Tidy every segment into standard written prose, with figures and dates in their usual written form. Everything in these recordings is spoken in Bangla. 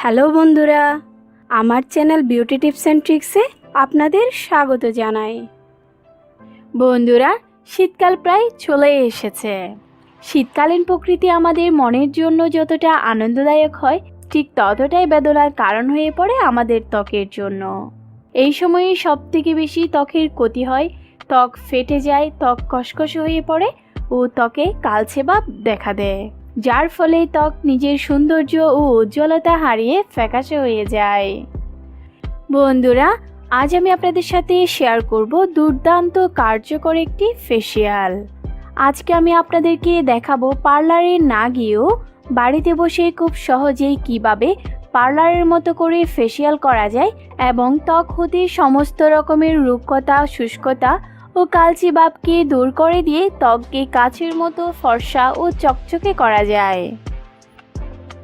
হ্যালো বন্ধুরা, আমার চ্যানেল বিউটি টিপস অ্যান্ড ট্রিক্সে আপনাদের স্বাগত জানাই। বন্ধুরা, শীতকাল প্রায় চলে এসেছে। শীতকালীন প্রকৃতি আমাদের মনের জন্য যতটা আনন্দদায়ক হয়, ঠিক ততটাই বেদনার কারণ হয়ে পড়ে আমাদের ত্বকের জন্য। এই সময়ে সবথেকে বেশি ত্বকের ক্ষতি হয়, ত্বক ফেটে যায়, ত্বক কষকষে হয়ে পড়ে ও ত্বকে কালচে ভাব দেখা দেয়, যার ফলে ত্বক নিজের সৌন্দর্য ও উজ্জ্বলতা হারিয়ে ফ্যাকাশে হয়ে যায়। বন্ধুরা, আজ আমি আপনাদের সাথে শেয়ার করব দুর্দান্ত কার্যকর একটি ফেসিয়াল। আজকে আমি আপনাদেরকে দেখাবো পার্লারে না গিয়েও বাড়িতে বসে খুব সহজেই কিভাবে পার্লারের মতো করে ফেসিয়াল করা যায় এবং ত্বক হতে সমস্ত রকমের রুক্ষতা, শুষ্কতা ও কালচে ভাবকে দূর করে দিয়ে ত্বককে কাচের মতো ফর্সা ও চকচকে করা যায়।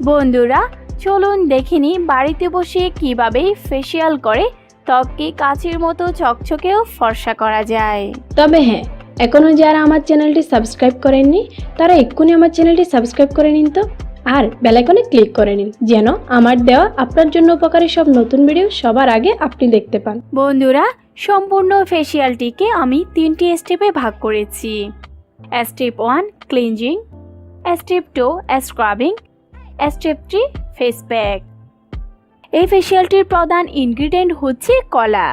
বন্ধুরা, চলুন দেখে নিই বাড়িতে বসে কিভাবে ফেসিয়াল করে ত্বককে কাচের মতো চকচকে ও ফর্সা করা যায়। তবে হ্যাঁ, এখনও যারা আমার চ্যানেলটি সাবস্ক্রাইব করেননি তারা এক্ষুনি আমার চ্যানেলটি সাবস্ক্রাইব করে নিন তো, আর বেল আইকনে ক্লিক করে নিন যেন আমার দেওয়া আপনার জন্য উপকারী সব নতুন ভিডিও সবার আগে আপনি দেখতে পান। বন্ধুরা, সম্পূর্ণ ফেসিয়ালটিকে আমি 3টি স্টেপে ভাগ করেছি। Step 1 cleansing, step 2 scrubbing, step 3 face pack. এই ফেসিয়ালটির প্রধান ইনগ্রিডিয়েন্ট হচ্ছে কলা।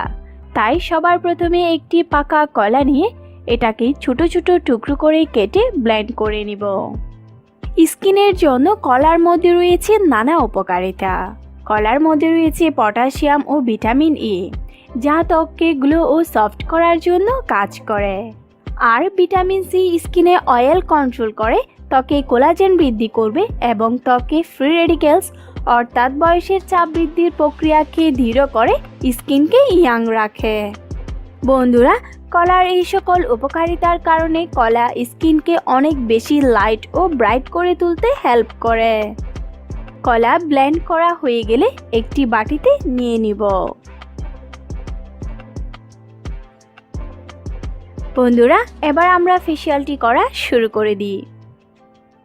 তাই সবার প্রথমে একটি পাকা কলা নিয়ে এটাকে ছোট ছোট টুকরো করে কেটে ব্লেন্ড করে নিব। স্কিনের জন্য কলার মধ্যে রয়েছে নানা উপকারিতা। কলার মধ্যে রয়েছে পটাশিয়াম ও ভিটামিন ই, যা ত্বককে গ্লো ও সফট করার জন্য কাজ করে। আর ভিটামিন সি স্কিনে অয়েল কন্ট্রোল করে, ত্বকে কোলাজেন বৃদ্ধি করবে এবং ত্বকে ফ্রি রেডিক্যালস অর্থাৎ বয়সের চাপ বৃদ্ধির প্রক্রিয়াকে ধীর করে স্কিনকে ইয়াং রাখে। বন্ধুরা, কলার এই সকল উপকারিতার কারণে কলা স্কিনকে অনেক বেশি লাইট ও ব্রাইট করে তুলতে হেল্প করে। কলা ব্লেন্ড করা হয়ে গেলে একটি বাটিতে নিয়ে নিব। বন্ধুরা, এবার আমরা ফেসিয়ালটি করা শুরু করে দিই।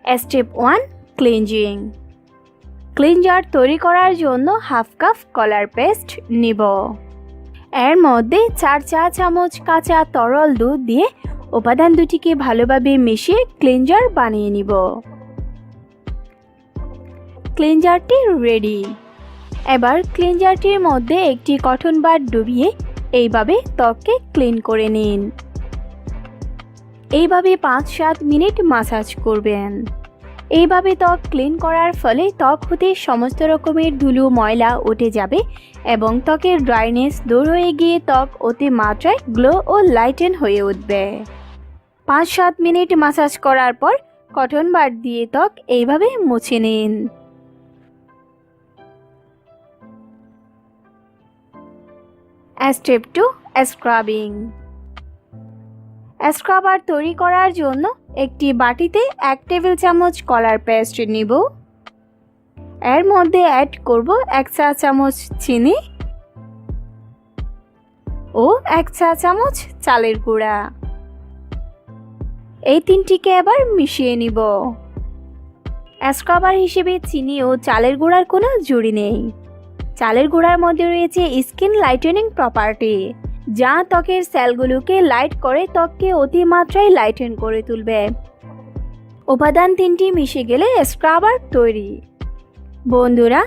Step 1 cleansing. ক্লিনজার তৈরি করার জন্য হাফ কাপ কলার পেস্ট নিব। এর মধ্যে 4 চা চামচ কাঁচা তরল দুধ দিয়ে উপাদান দুটিকে ভালোভাবে মিশিয়ে ক্লিনজার বানিয়ে নিব। ক্লিনজারটি রেডি। এবার ক্লিনজারটির মধ্যে একটি কটন বাড ডুবিয়ে এইভাবে ত্বককে ক্লিন করে নিন। এইভাবে 5-7 মিনিট মাসাজ করবেন। এইভাবে ত্বক ক্লিন করার ফলে ত্বক হতে সমস্ত রকমের ধুলো ময়লা উঠে যাবে এবং ত্বকের ড্রাইনেস দূর হয়ে গিয়ে ত্বক অতি মাত্রায় গ্লো ও লাইটেন হয়ে উঠবে। 5-7 মিনিট মাসাজ করার পর কটন বাড দিয়ে ত্বক এইভাবে মুছে নিন। Step 2 scrubbing. স্ক্রাবার তৈরি করার জন্য একটি বাটিতে 1 টেবিল চামচ কলার পেস্ট নিব। এর মধ্যে অ্যাড করব 1 চা চামচ চিনি ও 1 চা চামচ চালের গুঁড়া। এই তিনটিকে এবার মিশিয়ে নিব। স্ক্রাবার হিসেবে চিনি ও চালের গুঁড়ার কোনো জুড়ি নেই। চালের গুঁড়ার মধ্যে রয়েছে স্কিন লাইটেনিং প্রপার্টি, যা ত্বকের সেলগুলোকে লাইট করে ত্বককে অতিমাত্রায় লাইটেন করে তুলবে। উপাদান 3টি মিশে গেলে স্ক্রাবার তৈরি। বন্ধুরা,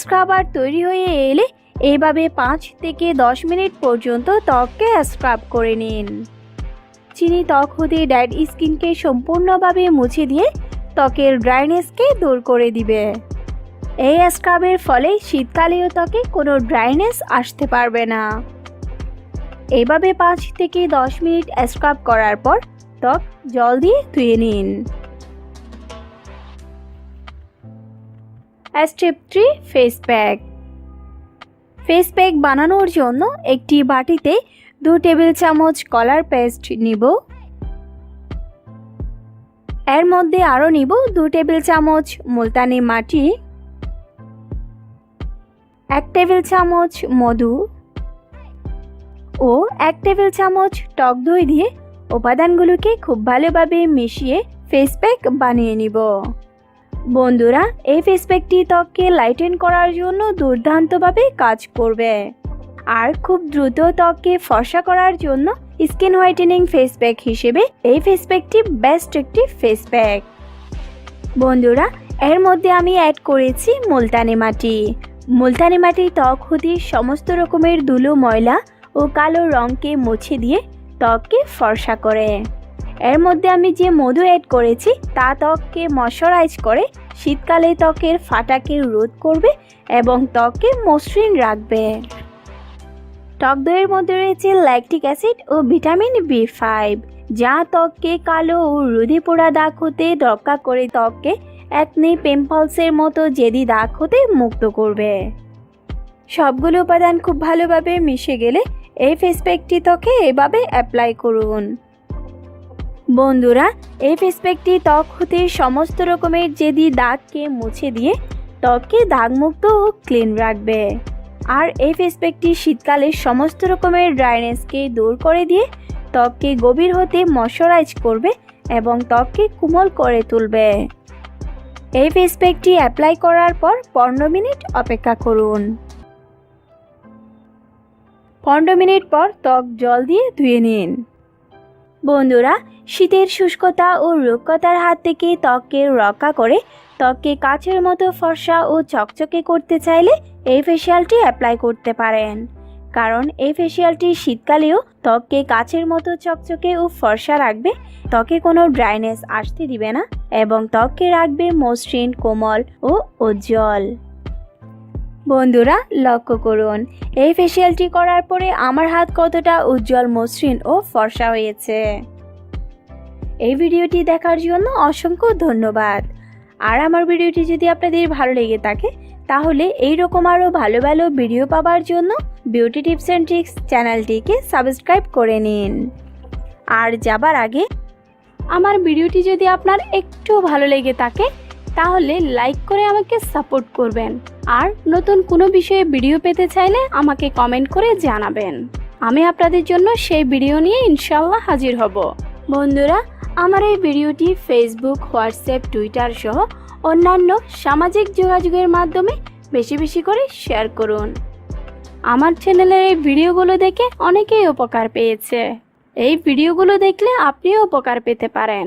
স্ক্রাবার তৈরি হয়ে এলে এইভাবে 5 থেকে 10 মিনিট পর্যন্ত ত্বককে স্ক্রাব করে নিন। চিনি ত্বক হতে ডেড স্কিনকে সম্পূর্ণভাবে মুছে দিয়ে ত্বকের ড্রাইনেসকে দূর করে দিবে। এই স্ক্রাবের ফলে শীতকালীয় ত্বকে কোনো ড্রাইনেস আসতে পারবে না। এইভাবে 5 থেকে 10 মিনিট স্ক্রাব করার পর ত্বক জল দিয়ে ধুয়ে নিন। Step 3 face pack. Face pack বানানোর জন্য একটি বাটিতে 2 টেবিল চামচ কলার পেস্ট নিব। এর মধ্যে আরও নিব 2 টেবিল চামচ মুলতানি মাটি, 1 টেবিল চামচ মধু ও 1 টেবিল চামচ টক দই দিয়ে উপাদানগুলোকে খুব ভালোভাবে মিশিয়ে ফেস প্যাক বানিয়ে নিব। বন্ধুরা, এই ফেস প্যাকটি ত্বককে লাইটেন করার জন্য দুর্দান্তভাবে কাজ করবে আর খুব দ্রুত ত্বককে ফর্সা করার জন্য স্কিন হোয়াইটেনিং ফেস প্যাক হিসেবে এই ফেস প্যাকটি বেস্ট একটি ফেস প্যাক। বন্ধুরা, এর মধ্যে আমি অ্যাড করেছি মুলতানি মাটি। মুলতানি মাটি ত্বক হতে সমস্ত রকমের ধুলো, ময়লা ও কালো রঙকে মুছে দিয়ে ত্বককে ফর্সা করে। এর মধ্যে আমি যে মধু অ্যাড করেছি তা ত্বককে ময়শ্চারাইজ করে শীতকালে ত্বকের ফাটাকে রোধ করবে এবং ত্বককে মসৃণ রাখবে। টক দইয়ের মধ্যে রয়েছে ল্যাকটিক অ্যাসিড ও ভিটামিন B5, যা ত্বককে কালো ও রোদে পোড়া দাগ হতে রক্ষা করে ত্বককে একনি, পিম্পলসের মতো জেদি দাগ হতে মুক্ত করবে। সবগুলো উপাদান খুব ভালোভাবে মিশে গেলে এই ফেস প্যাকটি ত্বকে এভাবে অ্যাপ্লাই করুন। বন্ধুরা, এই ফেস প্যাকটি ত্বক হতে সমস্ত রকমের জেদি দাগকে মুছে দিয়ে ত্বককে দাগমুক্ত ও ক্লিন রাখবে। আর এই ফেস প্যাকটি শীতকালে সমস্ত রকমের ড্রাইনেসকে দূর করে দিয়ে ত্বককে গভীর হতে ময়শ্চারাইজ করবে এবং ত্বককে কোমল করে তুলবে। এই ফেস প্যাকটি অ্যাপ্লাই করার পর 15 মিনিট অপেক্ষা করুন। 15 মিনিট পর ত্বক জল দিয়ে ধুয়ে নিন। বন্ধুরা, শীতের শুষ্কতা ও রুক্ষতার হাত থেকে ত্বককে রক্ষা করে ত্বককে কাচের মতো ফর্সা ও চকচকে করতে চাইলে এই ফেসিয়ালটি অ্যাপ্লাই করতে পারেন, কারণ এই ফেসিয়ালটি শীতকালেও ত্বককে কাচের মতো চকচকে ও ফর্সা রাখবে, ত্বকে কোনো ড্রাইনেস আসতে দিবে না এবং ত্বককে রাখবে মসৃণ, কোমল ও উজ্জ্বল। বন্ধুরা, লক্ষ্য করুন এই ফেসিয়ালটি করার পরে আমার হাত কতটা উজ্জ্বল, মসৃণ ও ফর্সা হয়েছে। এই ভিডিওটি দেখার জন্য অসংখ্য ধন্যবাদ। আর আমার ভিডিওটি যদি আপনাদের ভালো লেগে থাকে তাহলে এইরকম আরও ভালো ভালো ভিডিও পাওয়ার জন্য বিউটি টিপস অ্যান্ড ট্রিক্স চ্যানেলটিকে সাবস্ক্রাইব করে নিন। আর যাবার আগে আমার ভিডিওটি যদি আপনার একটু ভালো লেগে থাকে তাহলে লাইক করে আমাকে সাপোর্ট করবেন। আর নতুন কোনো বিষয়ে ভিডিও পেতে চাইলে আমাকে কমেন্ট করে জানাবেন, আমি আপনাদের জন্য সেই ভিডিও নিয়ে ইনশাল্লাহ হাজির হব। বন্ধুরা, আমার এই ভিডিওটি ফেসবুক, হোয়াটসঅ্যাপ, টুইটার সহ অন্যান্য সামাজিক যোগাযোগের মাধ্যমে বেশি বেশি করে শেয়ার করুন। আমার চ্যানেলের এই ভিডিওগুলো দেখে অনেকেই উপকার পেয়েছে। এই ভিডিওগুলো দেখলে আপনিও উপকার পেতে পারেন।